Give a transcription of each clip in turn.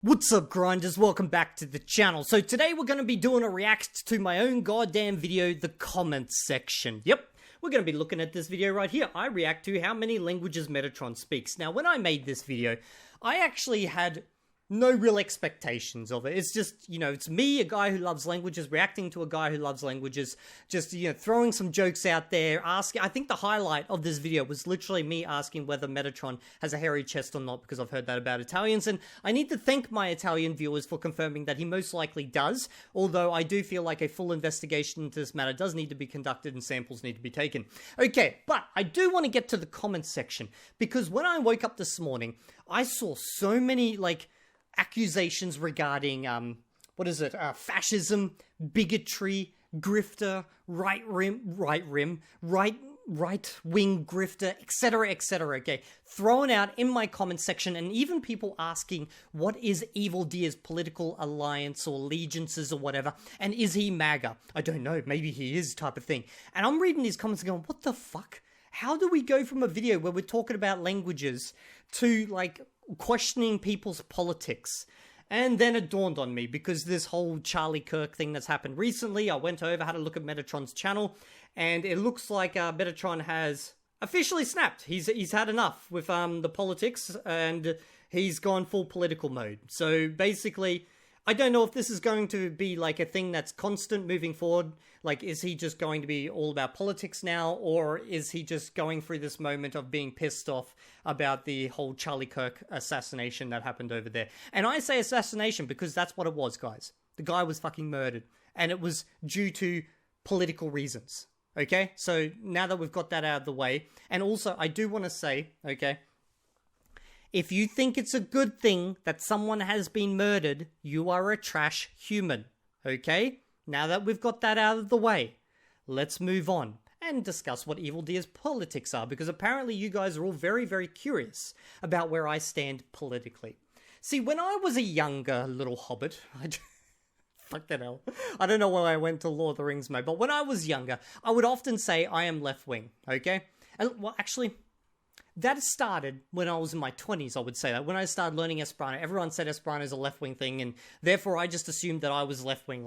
What's up, grinders? Welcome back to the channel. So today we're going to be doing a react to my own goddamn video, the comments section. Yep, we're going to be looking at this video right here. I react to how many languages Metatron speaks. Now, when I made this video, I actually had no real expectations of it. It's just, it's me, a guy who loves languages, reacting to a guy who loves languages, just, throwing some jokes out there, asking. I think the highlight of this video was literally me asking whether Metatron has a hairy chest or not, because I've heard that about Italians, and I need to thank my Italian viewers for confirming that he most likely does, although I do feel like a full investigation into this matter does need to be conducted and samples need to be taken. Okay, but I do want to get to the comments section, because when I woke up this morning, I saw so many, accusations regarding, fascism, bigotry, grifter, right-wing grifter, etc., okay, thrown out in my comment section, and even people asking, what is Evildea's political alliance or allegiances or whatever, and is he MAGA? I don't know, maybe he is, type of thing. And I'm reading these comments and going, what the fuck? How do we go from a video where we're talking about languages to, questioning people's politics? And then it dawned on me, because this whole Charlie Kirk thing that's happened recently, I went over, had a look at Metatron's channel, and it looks like Metatron has officially snapped. He's had enough with the politics, and he's gone full political mode. So basically, I don't know if this is going to be a thing that's constant moving forward. Is he just going to be all about politics now, or is he just going through this moment of being pissed off about the whole Charlie Kirk assassination that happened over there? And I say assassination because that's what it was, guys. The guy was fucking murdered, and it was due to political reasons. Okay? So now that we've got that out of the way, and also I do want to say, okay, if you think it's a good thing that someone has been murdered, you are a trash human. Okay? Now that we've got that out of the way, let's move on and discuss what Evildea's politics are, because apparently you guys are all very, very curious about where I stand politically. See, when I was a younger little hobbit, fuck that hell. I don't know why I went to Lord of the Rings mode, but when I was younger, I would often say I am left-wing, okay? And, well, actually, that started when I was in my 20s, I would say that. When I started learning Esperanto, everyone said Esperanto is a left-wing thing, and therefore I just assumed that I was left-wing.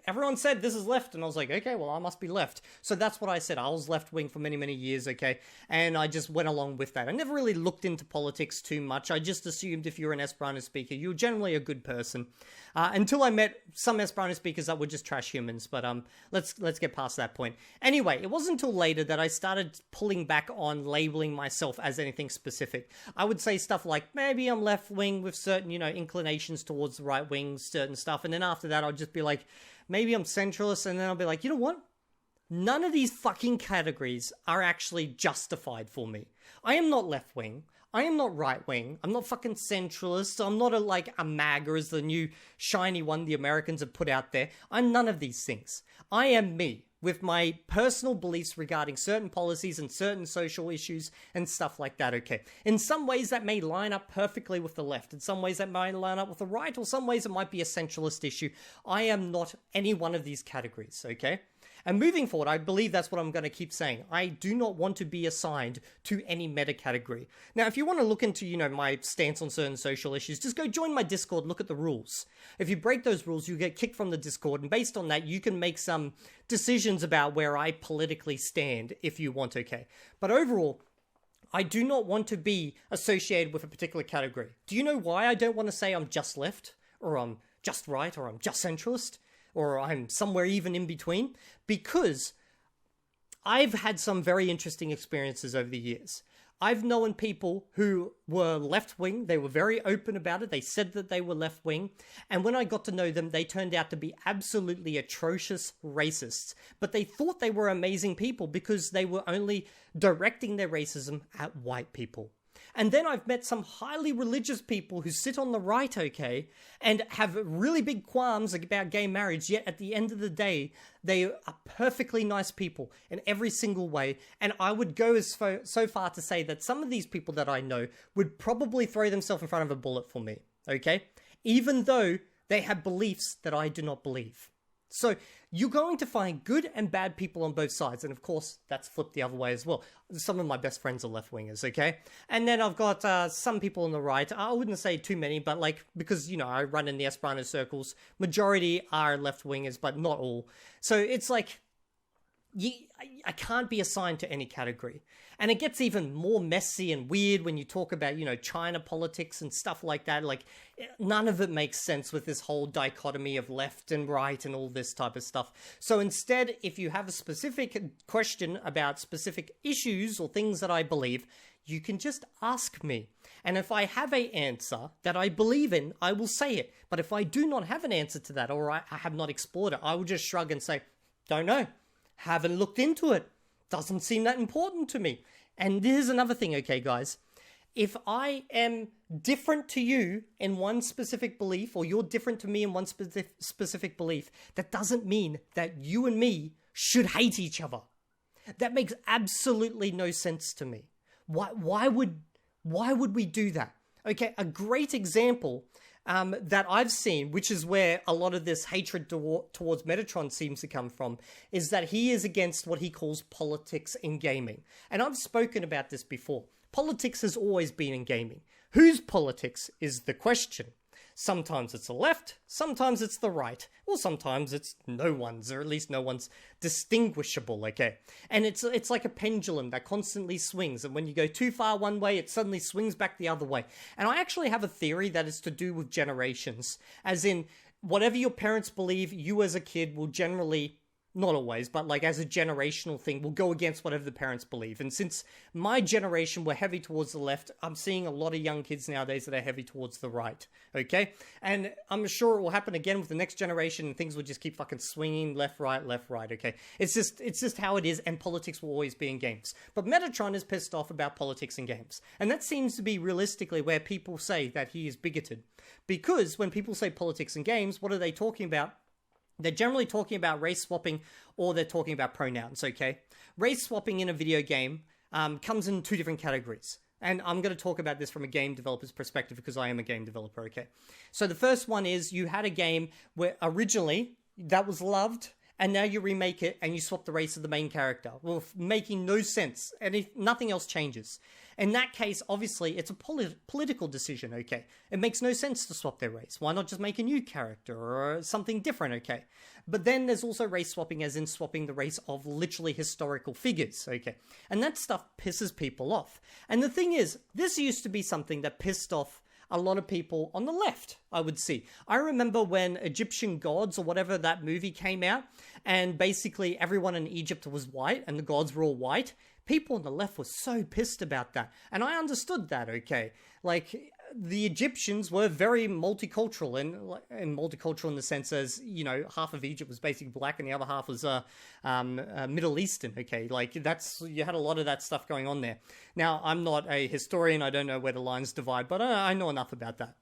Everyone said this is left, and I was like, okay, well, I must be left. So that's what I said. I was left-wing for many, many years, okay? And I just went along with that. I never really looked into politics too much. I just assumed if you're an Esperanto speaker, you're generally a good person. Until I met some Esperanto speakers that were just trash humans, but let's get past that point. Anyway, it wasn't until later that I started pulling back on labeling myself as anything specific. I would say stuff like, maybe I'm left-wing with certain, inclinations towards the right-wing, certain stuff, and then after that I'll just be like, maybe I'm centralist, and then I'll be like, you know what? None of these fucking categories are actually justified for me. I am not left-wing. I am not right-wing. I'm not fucking centralist. I'm not a MAGA as the new shiny one the Americans have put out there. I'm none of these things. I am me, with my personal beliefs regarding certain policies and certain social issues and stuff like that, okay? In some ways that may line up perfectly with the left. In some ways that might line up with the right, or some ways it might be a centralist issue. I am not any one of these categories, okay? And moving forward, I believe that's what I'm going to keep saying. I do not want to be assigned to any meta category. Now, if you want to look into, my stance on certain social issues, just go join my Discord and look at the rules. If you break those rules, you get kicked from the Discord, and based on that, you can make some decisions about where I politically stand if you want, okay? But overall, I do not want to be associated with a particular category. Do you know why I don't want to say I'm just left, or I'm just right, or I'm just centralist, or I'm somewhere even in between? Because I've had some very interesting experiences over the years. I've known people who were left-wing. They were very open about it. They said that they were left-wing. And when I got to know them, they turned out to be absolutely atrocious racists. But they thought they were amazing people because they were only directing their racism at white people. And then I've met some highly religious people who sit on the right, okay, and have really big qualms about gay marriage, yet at the end of the day, they are perfectly nice people in every single way. And I would go so far to say that some of these people that I know would probably throw themselves in front of a bullet for me, okay? Even though they have beliefs that I do not believe. So you're going to find good and bad people on both sides. And of course, that's flipped the other way as well. Some of my best friends are left-wingers, okay? And then I've got some people on the right. I wouldn't say too many, but like, because, you know, I run in the Esperanto circles, majority are left-wingers, but not all. So it's like, I can't be assigned to any category. And it gets even more messy and weird when you talk about, you know, China politics and stuff like that. Like, none of it makes sense with this whole dichotomy of left and right and all this type of stuff. So instead, if you have a specific question about specific issues or things that I believe, you can just ask me. And if I have an answer that I believe in, I will say it. But if I do not have an answer to that, or I have not explored it, I will just shrug and say, don't know. Haven't looked into it. Doesn't seem that important to me. And here's another thing, okay, guys. If I am different to you in one specific belief, or you're different to me in one specific belief, that doesn't mean that you and me should hate each other. That makes absolutely no sense to me. Why would we do that? Okay, a great example that I've seen, which is where a lot of this hatred towards Metatron seems to come from, is that he is against what he calls politics in gaming. And I've spoken about this before. Politics has always been in gaming. Whose politics is the question? Sometimes it's the left, sometimes it's the right, or sometimes it's no one's, or at least no one's distinguishable, okay? And it's like a pendulum that constantly swings, and when you go too far one way, it suddenly swings back the other way. And I actually have a theory that is to do with generations, as in, whatever your parents believe, you as a kid will generally, not always, but like as a generational thing, will go against whatever the parents believe. And since my generation were heavy towards the left, I'm seeing a lot of young kids nowadays that are heavy towards the right, okay? And I'm sure it will happen again with the next generation, and things will just keep fucking swinging left, right, okay? It's just how it is, and politics will always be in games. But Metatron is pissed off about politics in games. And that seems to be realistically where people say that he is bigoted. Because when people say politics in games, what are they talking about? They're generally talking about race swapping, or they're talking about pronouns, okay? Race swapping in a video game comes in two different categories. And I'm going to talk about this from a game developer's perspective because I am a game developer, okay? So the first one is you had a game where originally that was loved, and now you remake it and you swap the race of the main character. Well, making no sense, and if nothing else changes. In that case, obviously, it's a political decision, okay? It makes no sense to swap their race. Why not just make a new character or something different, okay? But then there's also race swapping, as in swapping the race of literally historical figures, okay? And that stuff pisses people off. And the thing is, this used to be something that pissed off a lot of people on the left, I would see. I remember when Egyptian Gods or whatever that movie came out, and basically everyone in Egypt was white and the gods were all white. People on the left were so pissed about that. And I understood that, okay? Like, the Egyptians were very multicultural, and multicultural in the sense as, you know, half of Egypt was basically black and the other half was Middle Eastern, okay? Like, you had a lot of that stuff going on there. Now, I'm not a historian, I don't know where the lines divide, but I know enough about that.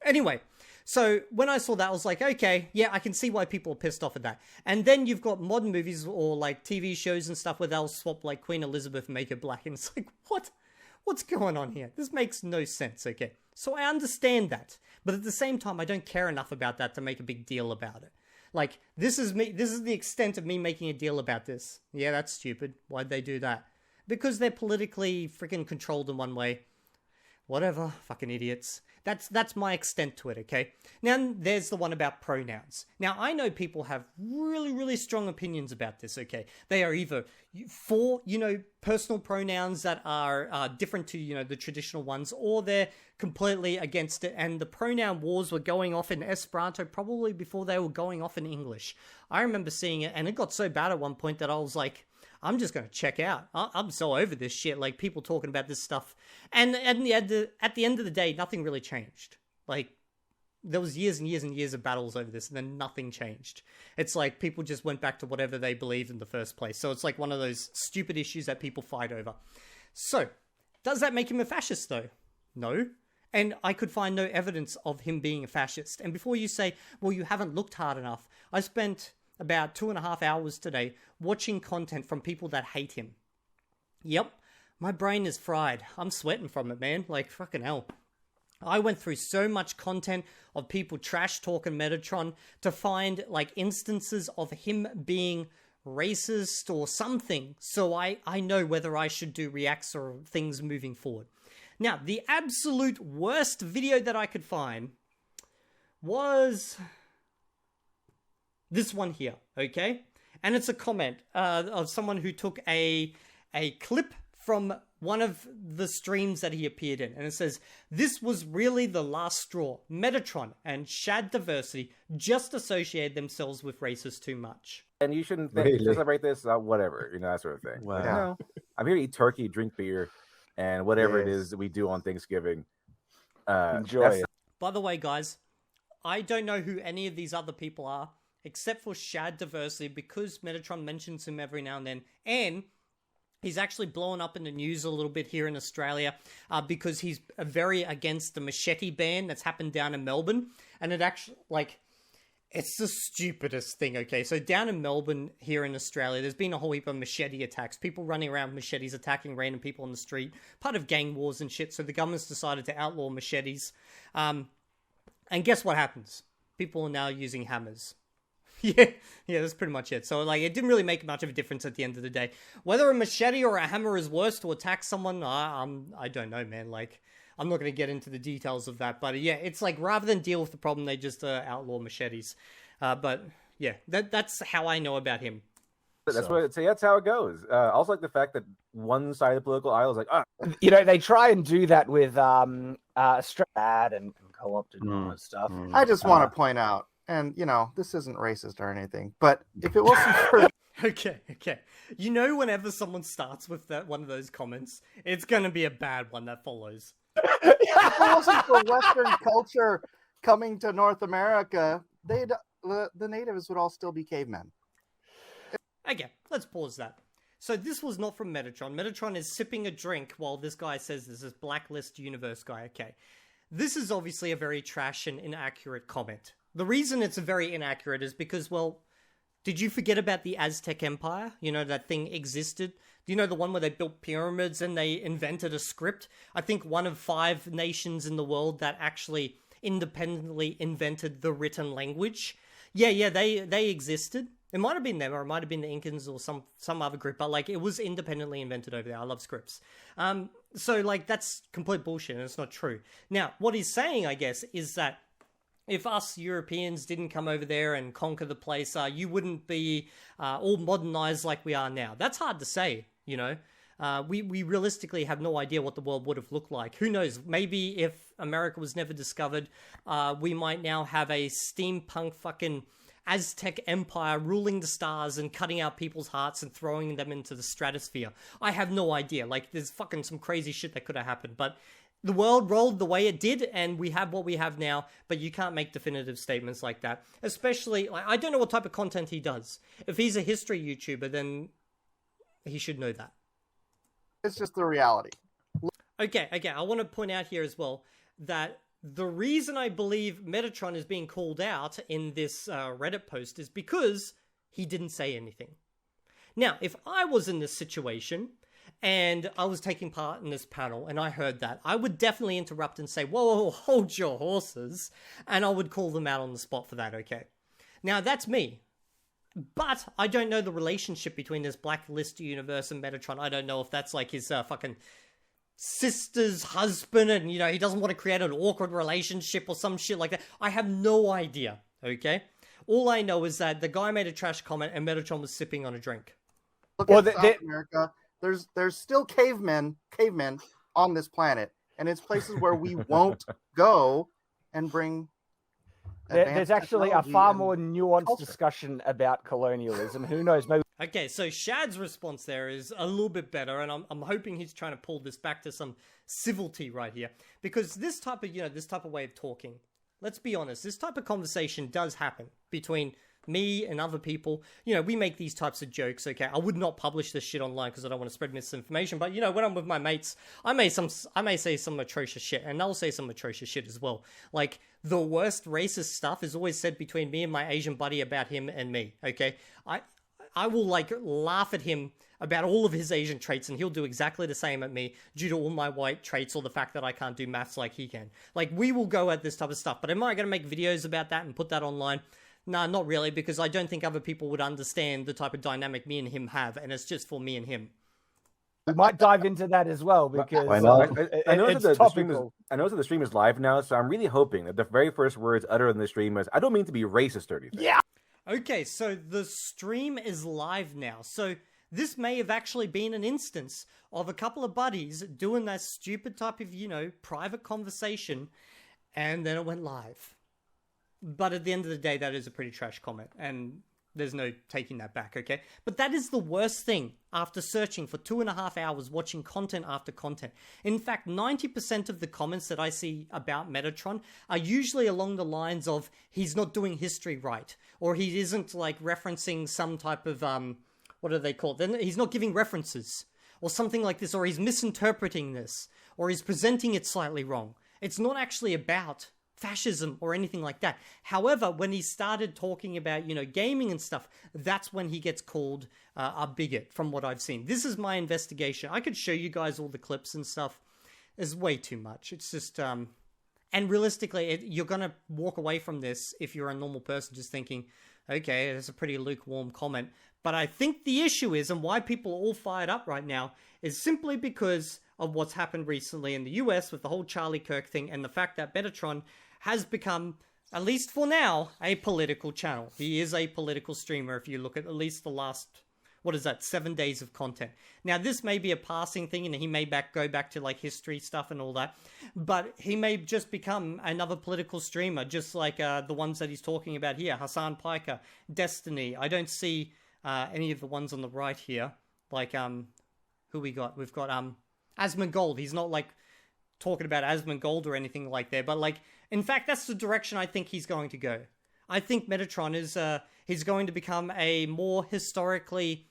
Anyway, so when I saw that, I was like, okay, yeah, I can see why people are pissed off at that. And then you've got modern movies or like TV shows and stuff where they'll swap like Queen Elizabeth and make her black. And it's like, what? What's going on here? This makes no sense, okay? So I understand that. But at the same time, I don't care enough about that to make a big deal about it. Like, this is the extent of me making a deal about this. Yeah, that's stupid. Why'd they do that? Because they're politically freaking controlled in one way. Whatever, fucking idiots. That's my extent to it, okay? Now, there's the one about pronouns. Now, I know people have really, really strong opinions about this, okay? They are either for, you know, personal pronouns that are different to, you know, the traditional ones, or they're completely against it, and the pronoun wars were going off in Esperanto probably before they were going off in English. I remember seeing it, and it got so bad at one point that I was like, I'm just going to check out. I'm so over this shit. Like, people talking about this stuff. And at the end of the day, nothing really changed. Like, there was years and years and years of battles over this, and then nothing changed. It's like people just went back to whatever they believed in the first place. So it's like one of those stupid issues that people fight over. So, does that make him a fascist, though? No. And I could find no evidence of him being a fascist. And before you say, well, you haven't looked hard enough, I spent about 2.5 hours today watching content from people that hate him. Yep, my brain is fried. I'm sweating from it, man. Like, fucking hell. I went through so much content of people trash talking Metatron to find like instances of him being racist or something, so I know whether I should do reacts or things moving forward. Now, the absolute worst video that I could find was this one here, okay? And it's a comment of someone who took a clip from one of the streams that he appeared in. And it says, "This was really the last straw. Metatron and Shad Diversity just associated themselves with racists too much." And you shouldn't celebrate this, whatever, that sort of thing. Wow. I'm here to eat turkey, drink beer, and whatever it is that we do on Thanksgiving. Enjoy it. By the way, guys, I don't know who any of these other people are, except for Shad Diversity, because Metatron mentions him every now and then. And he's actually blown up in the news a little bit here in Australia because he's very against the machete ban that's happened down in Melbourne. And it actually, it's the stupidest thing, okay? So down in Melbourne here in Australia, there's been a whole heap of machete attacks. People running around with machetes, attacking random people on the street. Part of gang wars and shit. So the government's decided to outlaw machetes. And guess what happens? People are now using hammers. Yeah, that's pretty much it. So, it didn't really make much of a difference at the end of the day. Whether a machete or a hammer is worse to attack someone, I don't know, man. I'm not going to get into the details of that. But, yeah, it's rather than deal with the problem, they just outlaw machetes. But, yeah, that's how I know about him. That's how it goes. Also, the fact that one side of the political aisle is they try and do that with Strad and co-opted and all that stuff. I just want to point out, and this isn't racist or anything, but if it wasn't for okay, whenever someone starts with one of those comments, it's going to be a bad one that follows. If it wasn't for Western culture coming to North America, the natives would all still be cavemen. Okay, let's pause that. So this was not from Metatron. Metatron is sipping a drink while this guy says this is Blacklist Universe guy. Okay, this is obviously a very trash and inaccurate comment. The reason it's very inaccurate is because, did you forget about the Aztec Empire? That thing existed. Do you know the one where they built pyramids and they invented a script? I think one of 5 nations in the world that actually independently invented the written language. Yeah, they existed. It might have been them, or it might have been the Incans or some other group, but it was independently invented over there. I love scripts. So that's complete bullshit, and it's not true. Now, what he's saying, I guess, is that if us Europeans didn't come over there and conquer the place, you wouldn't be all modernized like we are now. That's hard to say, We realistically have no idea what the world would have looked like. Who knows? Maybe if America was never discovered, we might now have a steampunk fucking Aztec empire ruling the stars and cutting out people's hearts and throwing them into the stratosphere. I have no idea. There's fucking some crazy shit that could have happened, but the world rolled the way it did, and we have what we have now, but you can't make definitive statements like that. Especially, I don't know what type of content he does. If he's a history YouTuber, then he should know that. It's just the reality. Okay, I want to point out here as well that the reason I believe Metatron is being called out in this Reddit post is because he didn't say anything. Now, if I was in this situation and I was taking part in this panel and I heard that, I would definitely interrupt and say, whoa, hold your horses, and I would call them out on the spot for that, okay? Now, that's me. But I don't know the relationship between this Blacklist Universe and Metatron. I don't know if that's his fucking sister's husband and, he doesn't want to create an awkward relationship or some shit like that. I have no idea, okay? All I know is that the guy made a trash comment and Metatron was sipping on a drink. Look at South America. There's still cavemen on this planet, and it's places where we won't go and bring. There's actually a far more nuanced discussion about colonialism. Who knows? Maybe. Okay, so Shad's response there is a little bit better, and I'm hoping he's trying to pull this back to some civility right here, because this type of way of talking. Let's be honest. This type of conversation does happen between me and other people. We make these types of jokes, okay? I would not publish this shit online because I don't want to spread misinformation, but when I'm with my mates, I may say some atrocious shit, and they'll say some atrocious shit as well. The worst racist stuff is always said between me and my Asian buddy about him and me, okay? I will like laugh at him about all of his Asian traits, and he'll do exactly the same at me due to all my white traits or the fact that I can't do maths like he can. Like, we will go at this type of stuff. But am I going to make videos about that and put that online? Nah, not really, because I don't think other people would understand the type of dynamic me and him have, and it's just for me and him. We might dive into that as well, because I know it's that topical. I know that the stream is live now, so I'm really hoping that the very first words uttered in the stream is, "I don't mean to be racist or anything." Yeah. Okay, so the stream is live now. So this may have actually been an instance of a couple of buddies doing that stupid type of, you know, private conversation, and then it went live. But at the end of the day, that is a pretty trash comment, and there's no taking that back, okay? But that is the worst thing after searching for 2.5 hours, watching content after content. In fact, 90% of the comments that I see about Metatron are usually along the lines of, he's not doing history right, or he isn't, like, referencing some type of, what do they call it? He's not giving references, or something like this, or he's misinterpreting this, or he's presenting it slightly wrong. It's not actually about fascism or anything like that. However, when he started talking about, you know, gaming and stuff, that's when he gets called a bigot, from what I've seen. This is my investigation. I could show you guys all the clips and stuff. It's way too much. It's just, and realistically, you're going to walk away from this if you're a normal person just thinking, okay, that's a pretty lukewarm comment. But I think the issue is, and why people are all fired up right now, is simply because of what's happened recently in the US with the whole Charlie Kirk thing, and the fact that Metatron has become, at least for now, a political channel. He is a political streamer if you look at least the last, 7 days of content. Now, this may be a passing thing, and he may go back to, like, history stuff and all that, but he may just become another political streamer, just like the ones that he's talking about here, Hassan Piker, Destiny. I don't see any of the ones on the right here, like, who we got? We've got Asmongold. He's not, like, talking about Asmongold or anything like that, but, like, in fact, that's the direction I think he's going to go. I think Metatron is, he's going to become a more historically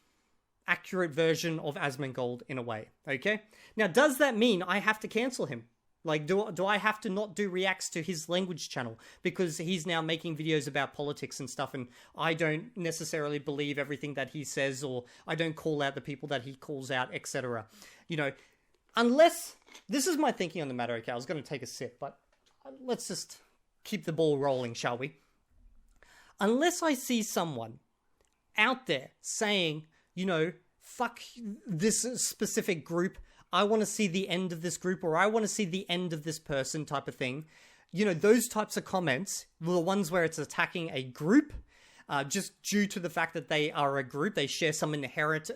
accurate version of Asmongold in a way, okay? Now, does that mean I have to cancel him? Like, do I have to not do reacts to his language channel because he's now making videos about politics and stuff, and I don't necessarily believe everything that he says, or I don't call out the people that he calls out, etc. You know, unless, this is my thinking on the matter, okay? I was going to take a sip, but let's just keep the ball rolling, shall we? Unless I see someone out there saying, you know, fuck this specific group, I want to see the end of this group, or I want to see the end of this person type of thing. You know, those types of comments, the ones where it's attacking a group, just due to the fact that they are a group, they share some inherent,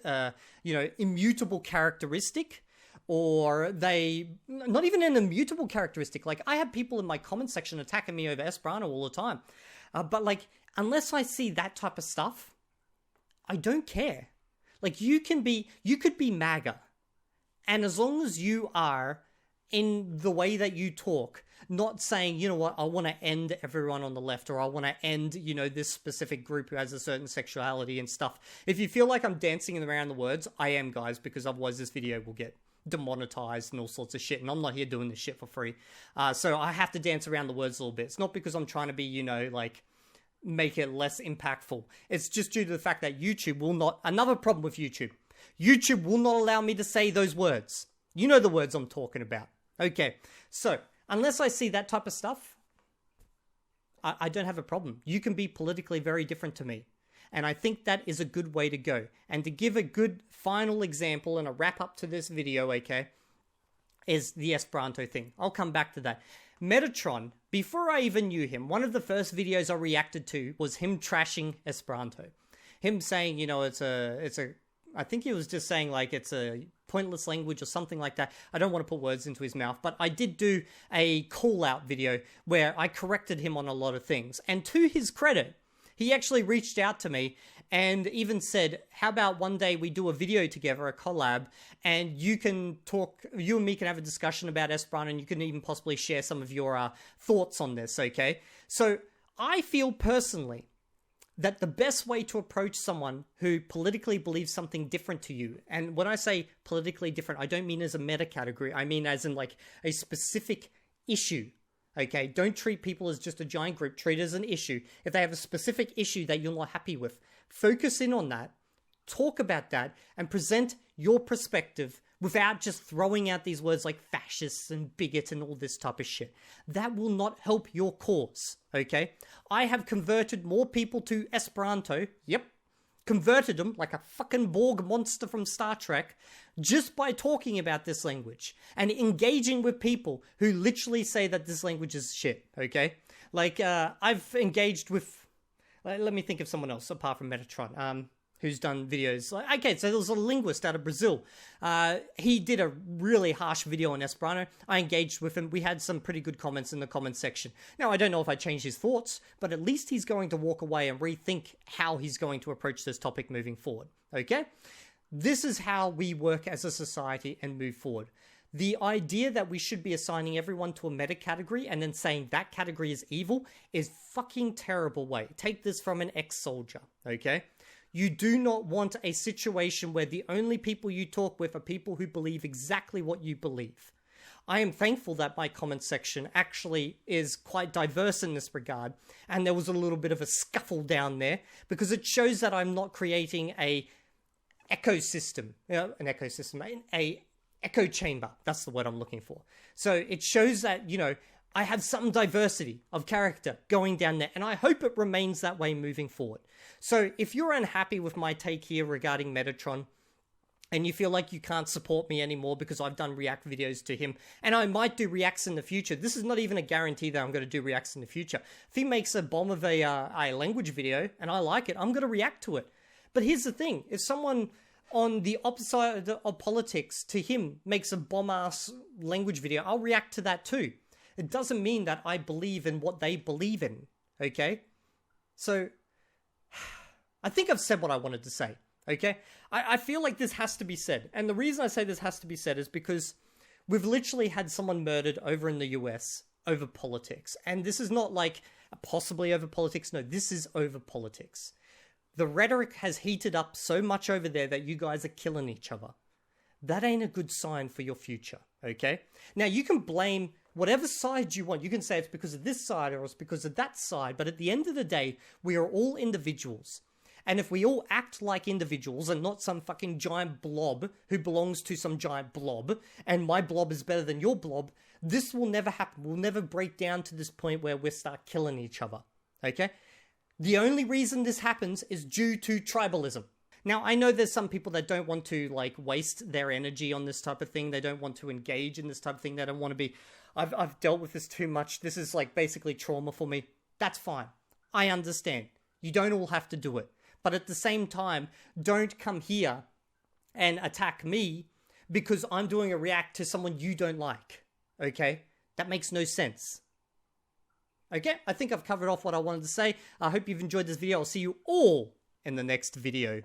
immutable characteristic, or they, not even an immutable characteristic. Like, I have people in my comment section attacking me over Esperanto all the time. But, like, unless I see that type of stuff, I don't care. Like, you could be MAGA. And as long as you are, in the way that you talk, not saying, you know what, I want to end everyone on the left, or I want to end, you know, this specific group who has a certain sexuality and stuff. If you feel like I'm dancing around the words, I am, guys, because otherwise this video will get demonetized and all sorts of shit, and I'm not here doing this shit for free. So I have to dance around the words a little bit. It's not because I'm trying to be, you know, like, make it less impactful. It's just due to the fact that YouTube will not, another problem with YouTube will not allow me to say those words. You know the words I'm talking about. Okay, so unless I see that type of stuff, I don't have a problem. You can be politically very different to me. And I think that is a good way to go. And to give a good final example and a wrap up to this video, okay, is the Esperanto thing. I'll come back to that. Metatron, before I even knew him, one of the first videos I reacted to was him trashing Esperanto. Him saying, you know, I think he was just saying, like, it's a pointless language or something like that. I don't want to put words into his mouth, but I did do a call-out video where I corrected him on a lot of things. And to his credit, he actually reached out to me and even said, how about one day we do a video together, a collab, and you and me can have a discussion about Esperanto, and you can even possibly share some of your thoughts on this, okay? So I feel personally that the best way to approach someone who politically believes something different to you, and when I say politically different, I don't mean as a meta category, I mean as in, like, a specific issue. Okay, don't treat people as just a giant group. Treat it as an issue. If they have a specific issue that you're not happy with, focus in on that. talk about that and present your perspective without just throwing out these words like fascists and bigot and all this type of shit. That will not help your cause, okay? I have converted more people to Esperanto, yep, converted them like a fucking Borg monster from Star Trek, just by talking about this language and engaging with people who literally say that this language is shit, okay? Like, I've engaged with, let me think of someone else apart from Metatron, who's done videos. Okay, so there was a linguist out of Brazil. He did a really harsh video on Esperanto. I engaged with him. We had some pretty good comments in the comments section. Now, I don't know if I changed his thoughts, but at least he's going to walk away and rethink how he's going to approach this topic moving forward, okay? This is how we work as a society and move forward. The idea that we should be assigning everyone to a meta category and then saying that category is evil is fucking terrible way. Take this from an ex-soldier, okay? You do not want a situation where the only people you talk with are people who believe exactly what you believe. I am thankful that my comment section actually is quite diverse in this regard, and there was a little bit of a scuffle down there because it shows that I'm not creating a ecosystem, a echo chamber. That's the word I'm looking for. So it shows that, you know, I have some diversity of character going down there, and I hope it remains that way moving forward. So if you're unhappy with my take here regarding Metatron, and you feel like you can't support me anymore because I've done react videos to him, and I might do reacts in the future. This is not even a guarantee that I'm going to do reacts in the future. If he makes a bomb of a language video, and I like it, I'm going to react to it. But here's the thing. If someone on the opposite side of politics to him makes a bomb-ass language video, I'll react to that too. It doesn't mean that I believe in what they believe in, okay? So, I think I've said what I wanted to say, okay? I feel like this has to be said. And the reason I say this has to be said is because we've literally had someone murdered over in the US over politics. And this is not like possibly over politics. No, this is over politics. The rhetoric has heated up so much over there that you guys are killing each other. That ain't a good sign for your future, okay? Now, you can blame whatever side you want. You can say it's because of this side or it's because of that side. But at the end of the day, we are all individuals. And if we all act like individuals and not some fucking giant blob who belongs to some giant blob, and my blob is better than your blob, this will never happen. We'll never break down to this point where we start killing each other, okay? The only reason this happens is due to tribalism. Now, I know there's some people that don't want to, like, waste their energy on this type of thing. They don't want to engage in this type of thing. They don't want to be, I've dealt with this too much. This is, like, basically trauma for me. That's fine. I understand. You don't all have to do it. But at the same time, don't come here and attack me because I'm doing a react to someone you don't like. Okay? That makes no sense. Okay, I think I've covered off what I wanted to say. I hope you've enjoyed this video. I'll see you all in the next video.